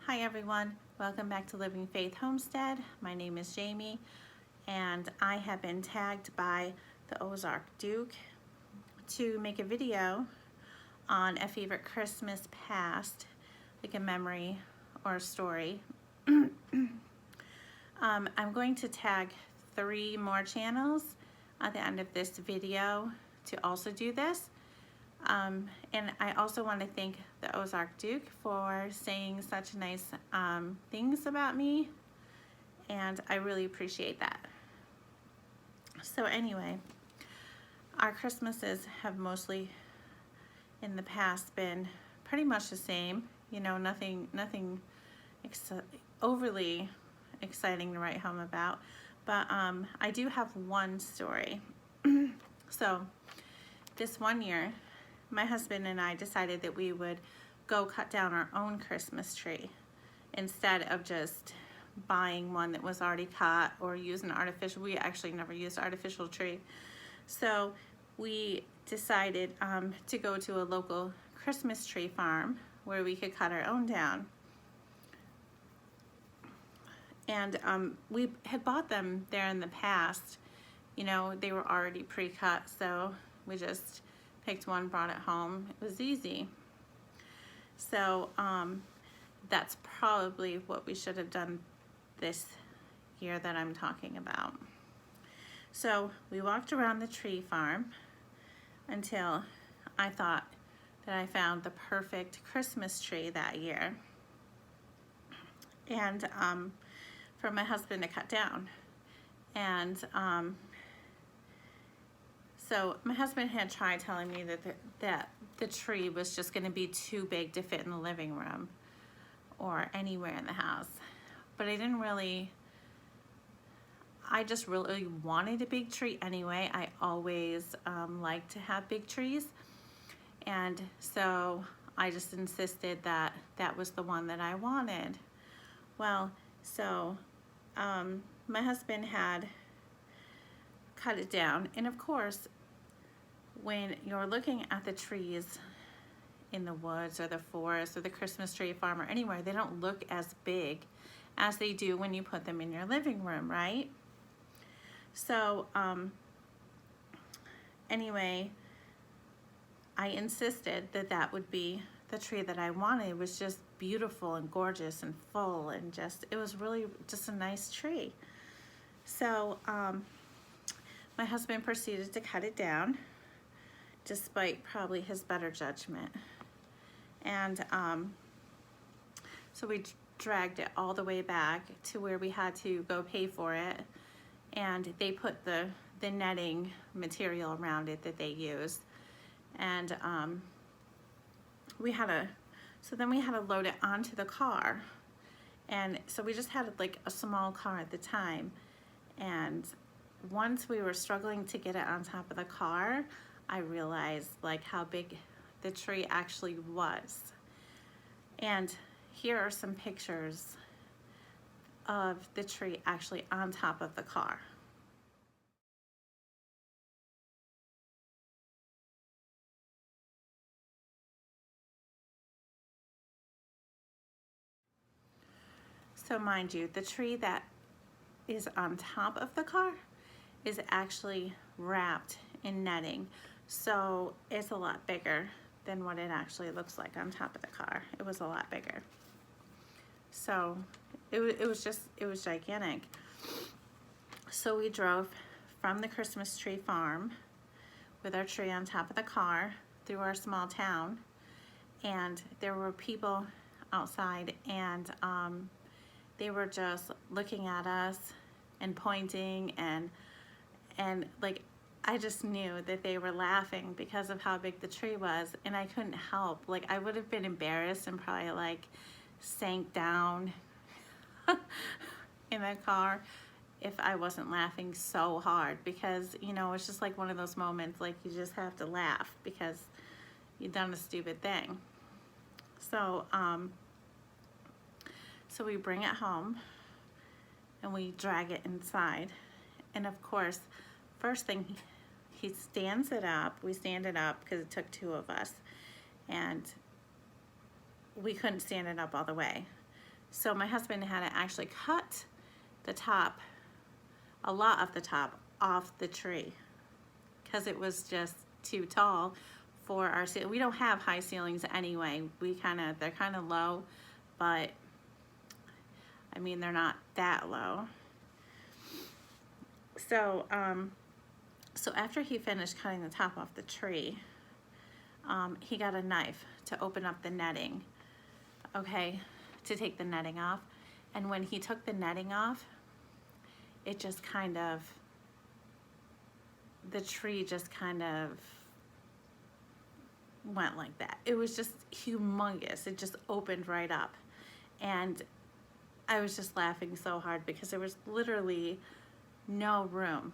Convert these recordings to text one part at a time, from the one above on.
Hi everyone, welcome back to Living Faith Homestead. My name is Jamie and I have been tagged by the Ozark Duke to make a video on a favorite Christmas past, like a memory or a story. I'm going to tag 3 more channels at the end of this video to also do this. And I also want to thank the Ozark Duke for saying such nice things about me, and I really appreciate that. So anyway, our Christmases have mostly in the past been pretty much the same, you know, nothing overly exciting to write home about, but I do have one story. So this one year, my husband and I decided that we would go cut down our own Christmas tree instead of just buying one that was already cut or using artificial. We actually never used artificial tree. So we decided to go to a local Christmas tree farm where we could cut our own down. And we had bought them there in the past. You know, they were already pre-cut, so we just picked one, brought it home. It was easy. So that's probably what we should have done this year that I'm talking about. So we walked around the tree farm until I thought that I found the perfect Christmas tree that year, and for my husband to cut down. And so my husband had tried telling me that the tree was just going to be too big to fit in the living room or anywhere in the house. But I just really wanted a big tree anyway. I always like to have big trees. And so I just insisted that that was the one that I wanted. Well, so my husband had cut it down, and of course, when you're looking at the trees in the woods or the forest or the Christmas tree farm or anywhere, they don't look as big as they do when you put them in your living room, right? So anyway, I insisted that that would be the tree that I wanted. It was just beautiful and gorgeous and full, and it was really just a nice tree. So my husband proceeded to cut it down, despite probably his better judgment. And so we dragged it all the way back to where we had to go pay for it, and they put the netting material around it that they used. And then we had to load it onto the car. And so we just had like a small car at the time, and once we were struggling to get it on top of the car, I realized like how big the tree actually was. And here are some pictures of the tree actually on top of the car. So mind you, the tree that is on top of the car is actually wrapped in netting. So it's a lot bigger than what it actually looks like on top of the car. It was a lot bigger. So it was gigantic. So we drove from the Christmas tree farm with our tree on top of the car through our small town, and there were people outside, and they were just looking at us and pointing, and like I just knew that they were laughing because of how big the tree was, and I couldn't help. Like I would have been embarrassed and probably like sank down in the car if I wasn't laughing so hard, because you know, it's just like one of those moments like you just have to laugh because you've done a stupid thing. So so we bring it home and we drag it inside, and of course first thing he stands it up. We stand it up because it took 2 of us, and we couldn't stand it up all the way. So my husband had to actually cut the top, a lot of the top off the tree because it was just too tall for our ceiling. We don't have high ceilings anyway. They're kind of low, but I mean, they're not that low. So, so after he finished cutting the top off the tree, he got a knife to open up the netting, okay, to take the netting off. And when he took the netting off, it just kind of, the tree just kind of went like that. It was just humongous. It just opened right up. And I was just laughing so hard because there was literally no room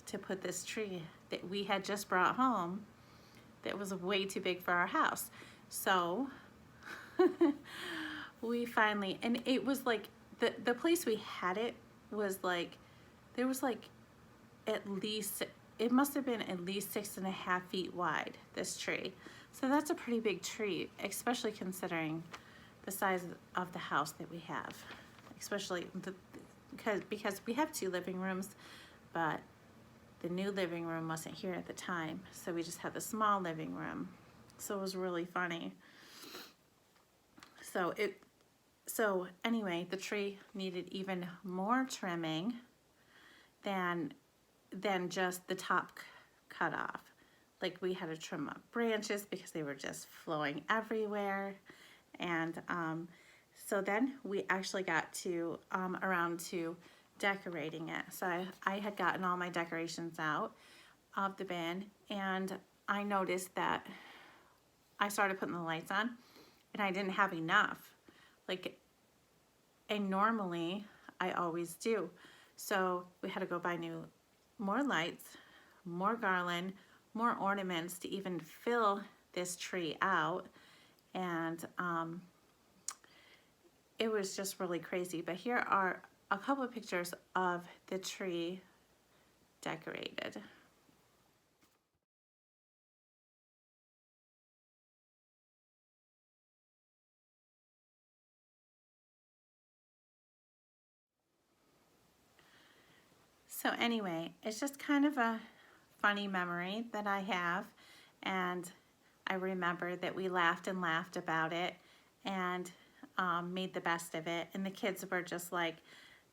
to put this tree that we had just brought home that was way too big for our house. So we finally, and it was like, the place we had it was like, there was like at least, it must have been at least 6.5 feet wide, this tree. So that's a pretty big tree, especially considering the size of the house that we have. Especially because we have 2 living rooms, but the new living room wasn't here at the time. So we just had the small living room. So it was really funny. So anyway, the tree needed even more trimming than just the top cut off. Like, we had to trim up branches because they were just flowing everywhere. And so then we actually got to around to decorating it. So I had gotten all my decorations out of the bin, and I noticed that I started putting the lights on and I didn't have enough. Like, and normally I always do. So we had to go buy more lights, more garland, more ornaments to even fill this tree out. And it was just really crazy. But here are a couple of pictures of the tree decorated. So anyway, it's just kind of a funny memory that I have, and I remember that we laughed and laughed about it and made the best of it. And the kids were just like,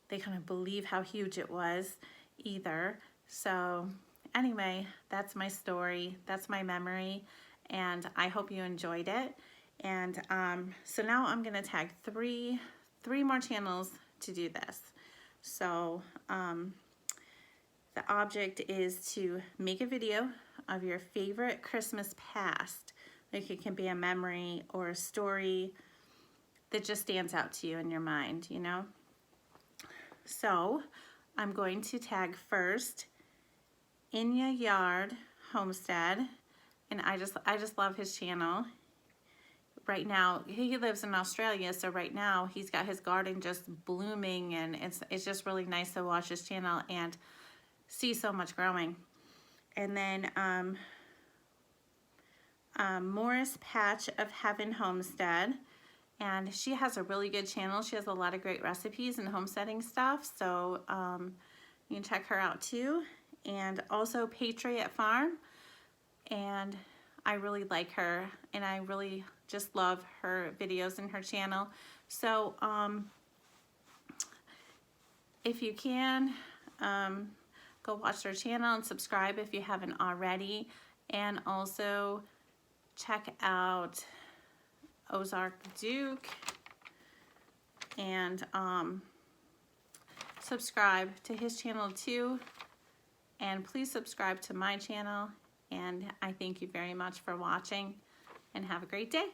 they couldn't believe how huge it was either. So anyway, that's my story, that's my memory, and I hope you enjoyed it. And so now I'm gonna tag three more channels to do this. So the object is to make a video of your favorite Christmas past. Like, it can be a memory or a story that just stands out to you in your mind, you know? So I'm going to tag first In Ya Yard Homestead, and I just love his channel. Right now, he lives in Australia, so right now he's got his garden just blooming, and it's just really nice to watch his channel and see so much growing. And then Morris Patch of Heaven Homestead, and she has a really good channel. She has a lot of great recipes and homesteading stuff, so you can check her out too. And also Patriot Farm, and I really like her, and I really just love her videos and her channel. So if you can, go watch their channel and subscribe if you haven't already. And also check out Ozark Duke, and subscribe to his channel too. And please subscribe to my channel. And I thank you very much for watching, and have a great day.